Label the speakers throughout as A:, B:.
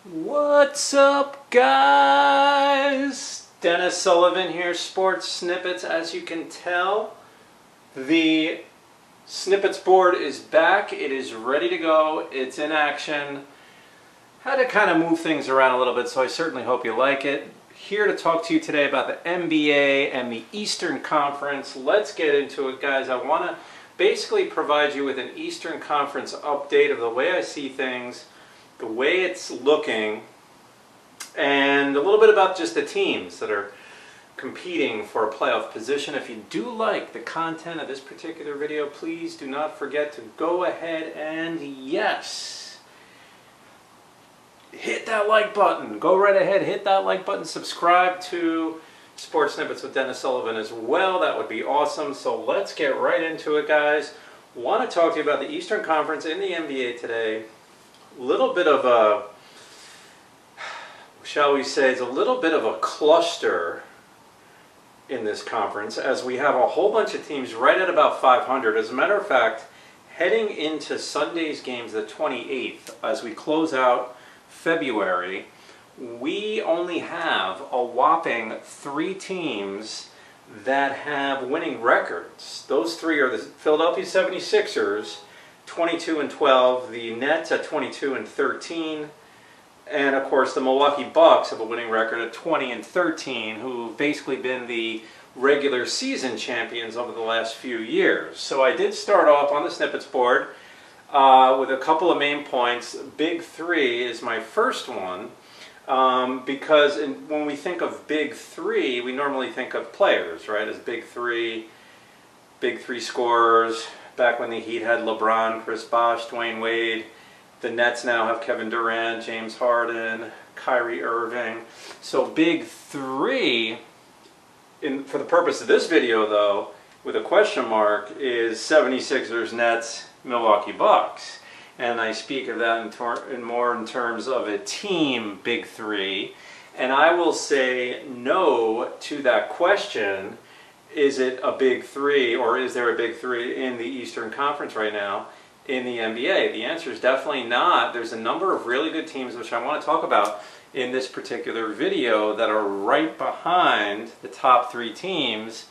A: What's up, guys? Dennis Sullivan here, Sports Snippets. As you can tell, the Snippets board is back. It is ready to go. It's in action. Had to kind of move things around a little bit, so I certainly hope you like it. Here to talk to you today about the NBA and the Eastern Conference. Let's get into it, guys. I want to basically provide you with an Eastern Conference update of the way I see things, the way it's looking, and a little bit about just the teams that are competing for a playoff position. If you do like the content of this particular video, please do not forget to go ahead and, yes, hit that like button. Go right ahead, hit that like button. Subscribe to Sports Snippets with Dennis Sullivan as well. That would be awesome. So let's get right into it, guys. Want to talk to you about the Eastern Conference in the NBA today. A little bit of a, shall we say, it's a little bit of a cluster in this conference, as we have a whole bunch of teams right at about 500. As a matter of fact, heading into Sunday's games, the 28th, as we close out February, we only have a whopping 3 teams that have winning records. Those 3 are the Philadelphia 76ers, 22-12, the Nets at 22-13, and of course the Milwaukee Bucks have a winning record at 20-13, who've basically been the regular season champions over the last few years. So I did start off on the Snippets board with a couple of main points. Big 3 is my first one, because when we think of Big 3, we normally think of players, right, as Big 3 scorers. Back when the Heat had LeBron, Chris Bosh, Dwayne Wade. The Nets now have Kevin Durant, James Harden, Kyrie Irving. So Big 3, for the purpose of this video though, with a question mark, is 76ers, Nets, Milwaukee Bucks. And I speak of that more in terms of a team Big 3. And I will say no to that question. Is it a Big 3, or is there a Big 3 in the Eastern Conference right now in the NBA? The answer is definitely not. There's a number of really good teams which I want to talk about in this particular video that are right behind the top 3 teams,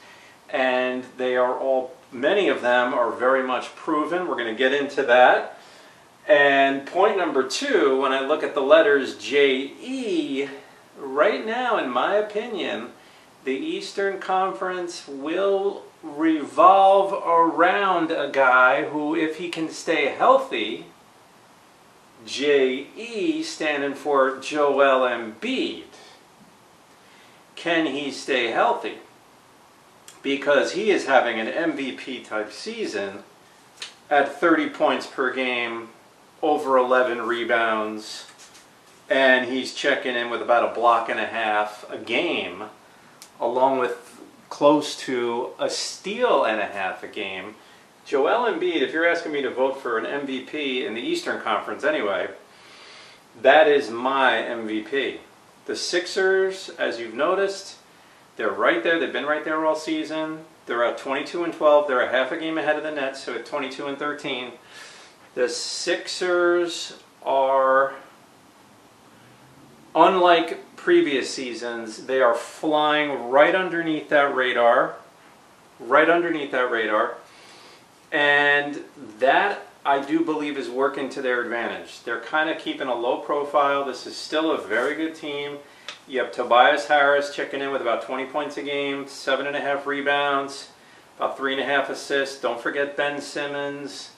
A: and they are all, many of them are very much proven. We're going to get into that. And point number 2, when I look at the letters J-E, right now, in my opinion, the Eastern Conference will revolve around a guy who, if he can stay healthy, J-E standing for Joel Embiid. Can he stay healthy? Because he is having an MVP type season at 30 points per game, over 11 rebounds, and he's checking in with about a block and a half a game, along with close to a steal and a half a game. Joel Embiid, if you're asking me to vote for an MVP in the Eastern Conference anyway, that is my MVP. The Sixers, as you've noticed, they're right there. They've been right there all season. They're at 22-12. They're a half a game ahead of the Nets, so at 22-13. The Sixers are, unlike previous seasons, they are flying right underneath that radar, and that, I do believe, is working to their advantage. They're kind of keeping a low profile. This is still a very good team. You have Tobias Harris checking in with about 20 points a game, 7.5 rebounds, about 3.5 assists. Don't forget Ben Simmons.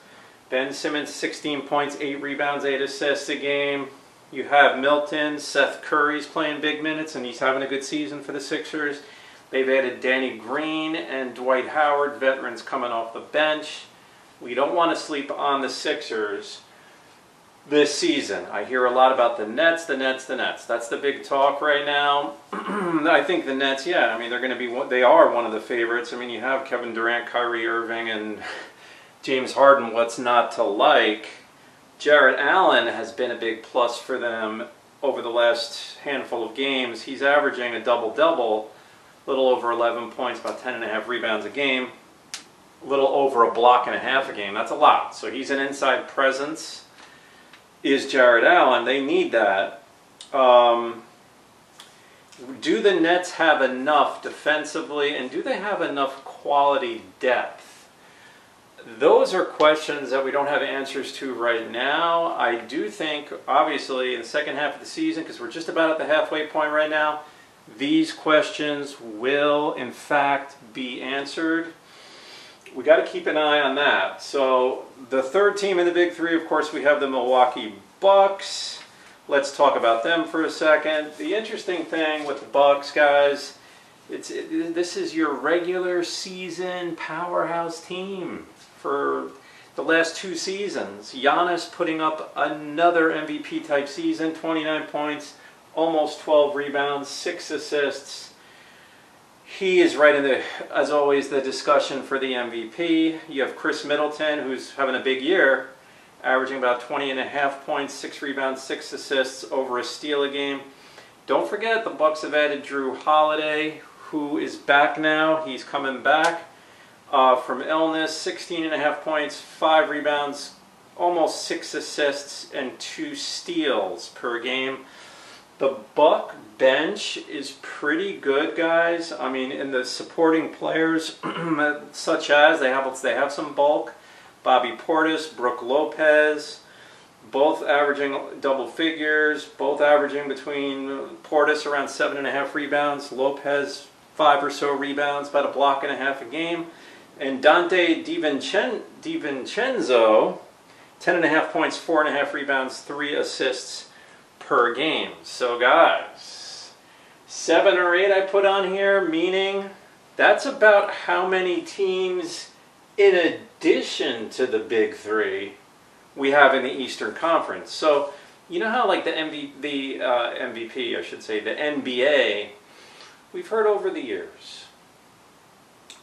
A: Ben Simmons, 16 points, 8 rebounds, 8 assists a game. You have Milton, Seth Curry's playing big minutes, and he's having a good season for the Sixers. They've added Danny Green and Dwight Howard, veterans coming off the bench. We don't want to sleep on the Sixers this season. I hear a lot about the Nets. That's the big talk right now. I think the Nets, yeah, I mean, they are one of the favorites. I mean, you have Kevin Durant, Kyrie Irving, and James Harden. What's not to like? Jarrett Allen has been a big plus for them over the last handful of games. He's averaging a double-double, a little over 11 points, about 10.5 rebounds a game, a little over a block and a half a game. That's a lot. So he's an inside presence, is Jarrett Allen. They need that. Do the Nets have enough defensively, and do they have enough quality depth? Those are questions that we don't have answers to right now. I do think, obviously, in the second half of the season, because we're just about at the halfway point right now, these questions will, in fact, be answered. We got to keep an eye on that. So the third team in the Big Three, of course, we have the Milwaukee Bucks. Let's talk about them for a second. The interesting thing with the Bucks, guys, this is your regular season powerhouse team for the last 2 seasons. Giannis putting up another MVP type season, 29 points, almost 12 rebounds, 6 assists. He is right in the, as always, the discussion for the MVP. You have Chris Middleton, who's having a big year, averaging about 20.5 points, 6 rebounds, 6 assists, over a steal a game. Don't forget, the Bucks have added Drew Holiday, who is back now. He's coming back from illness, 16.5 points, 5 rebounds, almost 6 assists, and 2 steals per game. The Buck bench is pretty good, guys. I mean, in the supporting players, such as they have some bulk. Bobby Portis, Brook Lopez, both averaging double figures, both averaging between Portis around 7.5 rebounds, Lopez 5 or so rebounds, about a block and a half a game, and Dante DiVincenzo, 10.5 points, 4.5 rebounds, 3 assists per game. So guys, 7 or 8 I put on here, meaning that's about how many teams in addition to the Big Three we have in the Eastern Conference. So you know how like the MVP, I should say, the NBA, we've heard over the years,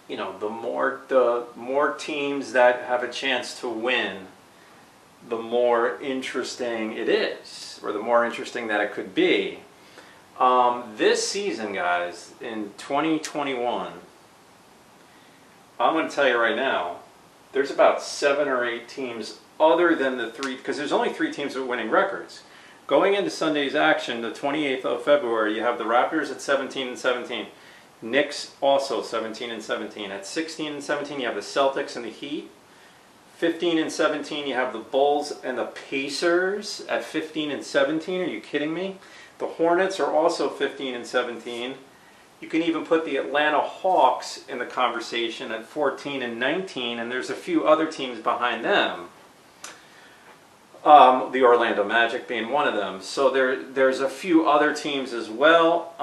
A: you know, the more teams that have a chance to win, the more interesting it is, or the more interesting that it could be. This season, guys, in 2021, I'm going to tell you right now, there's about 7 or 8 teams other than the 3, because there's only 3 teams with winning records. Going into Sunday's action, the 28th of February, you have the Raptors at 17-17. Knicks also 17-17. At 16-17, you have the Celtics and the Heat. 15-17, you have the Bulls and the Pacers at 15-17. Are you kidding me? The Hornets are also 15-17. You can even put the Atlanta Hawks in the conversation at 14-19, and there's a few other teams behind them. The Orlando Magic being one of them. So there's a few other teams as well.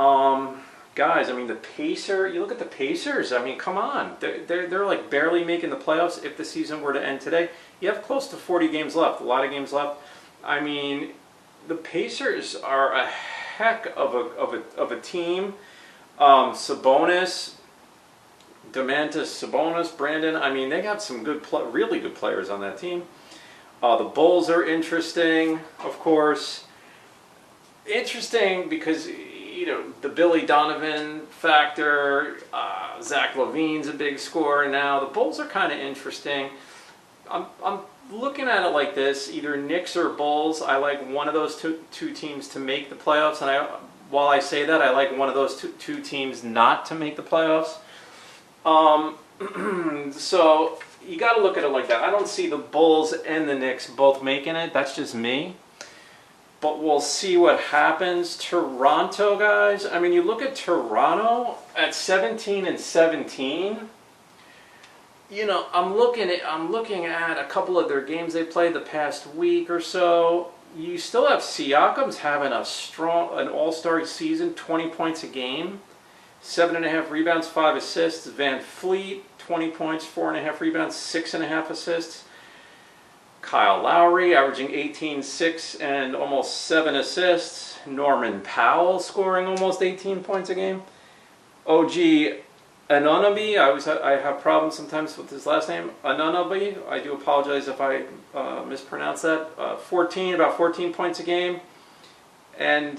A: Guys, I mean, the Pacers, you look at the Pacers, I mean, come on. They're like barely making the playoffs if the season were to end today. You have close to 40 games left, a lot of games left. I mean, the Pacers are a heck of a team. Sabonis, Domantas Sabonis, Brandon, I mean, they got some good, really good players on that team. The Bulls are interesting, of course. Interesting because, you know, the Billy Donovan factor, Zach LaVine's a big scorer now. The Bulls are kind of interesting. I'm looking at it like this, either Knicks or Bulls. I like one of those two teams to make the playoffs, and while I say that, I like one of those two teams not to make the playoffs. So you got to look at it like that. I don't see the Bulls and the Knicks both making it. That's just me. But we'll see what happens. Toronto, guys. I mean, you look at Toronto at 17-17. You know, I'm looking at a couple of their games they played the past week or so. You still have Siakam's having an all-star season, 20 points a game, 7.5 rebounds, 5 assists. Van Fleet, 20 points, 4.5 rebounds, 6.5 assists. Kyle Lowry averaging 18, 6, and almost 7 assists. Norman Powell scoring almost 18 points a game. OG Anunoby, I have problems sometimes with his last name. Anunoby, I do apologize if I mispronounce that. About 14 points a game. And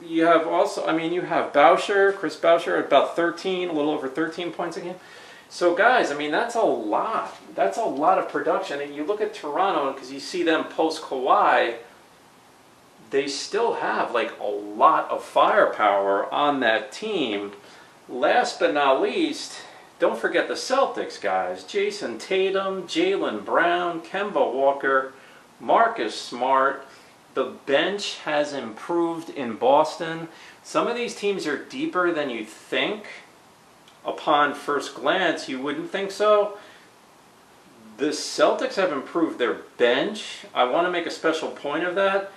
A: you have also, I mean, you have Chris Boucher, about 13, a little over 13 points a game. So guys, I mean, that's a lot. That's a lot of production. And you look at Toronto, because you see them post Kawhi, they still have like a lot of firepower on that team. Last but not least, don't forget the Celtics, guys. Jason Tatum, Jaylen Brown, Kemba Walker, Marcus Smart. The bench has improved in Boston. Some of these teams are deeper than you think. Upon first glance, you wouldn't think so. The Celtics have improved their bench. I want to make a special point of that.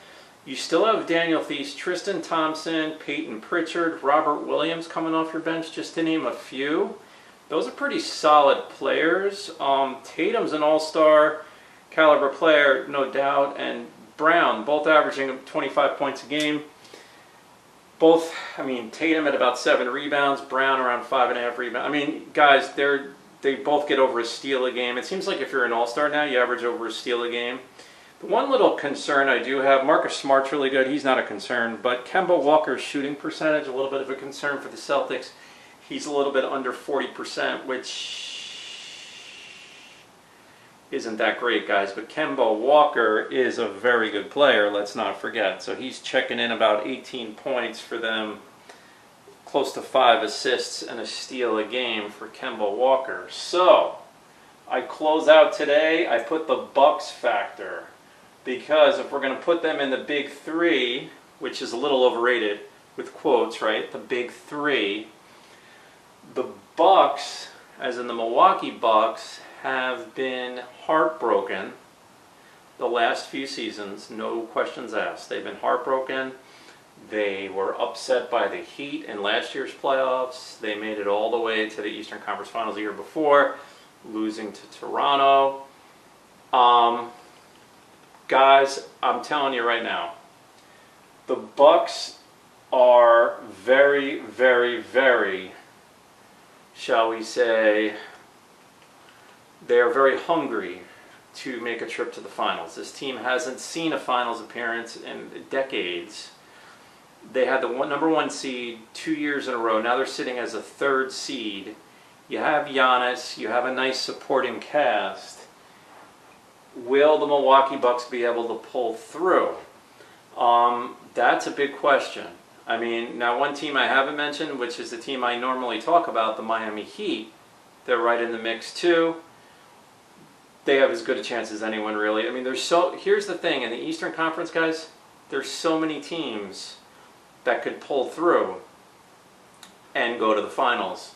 A: You still have Daniel Theis, Tristan Thompson, Peyton Pritchard, Robert Williams coming off your bench, just to name a few. Those are pretty solid players. Tatum's an all-star caliber player, no doubt, and Brown, both averaging 25 points a game. Both, I mean, Tatum at about 7 rebounds, Brown around 5.5 rebounds. I mean, guys, they both get over a steal a game. It seems like if you're an all-star now, you average over a steal a game. The one little concern I do have, Marcus Smart's really good. He's not a concern, but Kemba Walker's shooting percentage, a little bit of a concern for the Celtics. He's a little bit under 40%, which isn't that great, guys. But Kemba Walker is a very good player, let's not forget. So he's checking in about 18 points for them, close to 5 assists and a steal a game for Kemba Walker. So I close out today. I put the Bucks factor, because if we're going to put them in the big three, which is a little overrated with quotes, right? The big three. The Bucks, as in the Milwaukee Bucks, have been heartbroken the last few seasons, no questions asked. They've been heartbroken. They were upset by the Heat in last year's playoffs. They made it all the way to the Eastern Conference Finals the year before, losing to Toronto. Guys, I'm telling you right now, the Bucks are very, very, very, shall we say, they are very hungry to make a trip to the finals. This team hasn't seen a finals appearance in decades. They had the number 1 seed 2 years in a row. Now they're sitting as a 3rd seed. You have Giannis. You have a nice supporting cast. Will the Milwaukee Bucks be able to pull through? That's a big question. I mean, now one team I haven't mentioned, which is the team I normally talk about, the Miami Heat. They're right in the mix too. They have as good a chance as anyone, really. I mean, here's the thing, in the Eastern Conference, guys, there's so many teams that could pull through and go to the finals.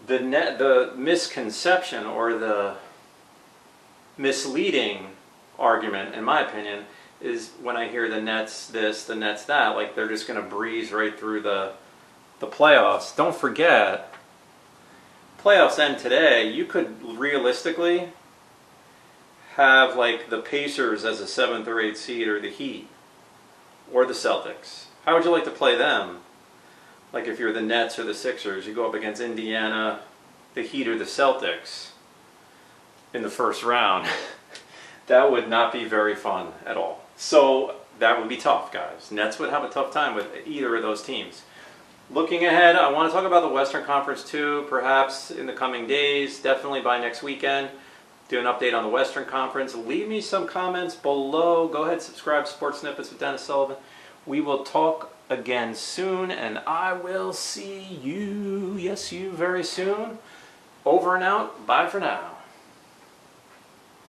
A: The misconception or the misleading argument, in my opinion, is when I hear the Nets this, the Nets that, like they're just going to breeze right through the playoffs. Don't forget, playoffs end today. You could realistically have like the Pacers as a 7th or 8th seed, or the Heat, or the Celtics. How would you like to play them? Like if you're the Nets or the Sixers, you go up against Indiana, the Heat, or the Celtics in the first round. That would not be very fun at all. So that would be tough, guys. Nets would have a tough time with either of those teams. Looking ahead, I want to talk about the Western Conference too, perhaps in the coming days, definitely by next weekend. Do an update on the Western Conference. Leave me some comments below. Go ahead, subscribe to Sports Snippets with Dennis Sullivan. We will talk again soon, and I will see you, yes, you, very soon. Over and out. Bye for now.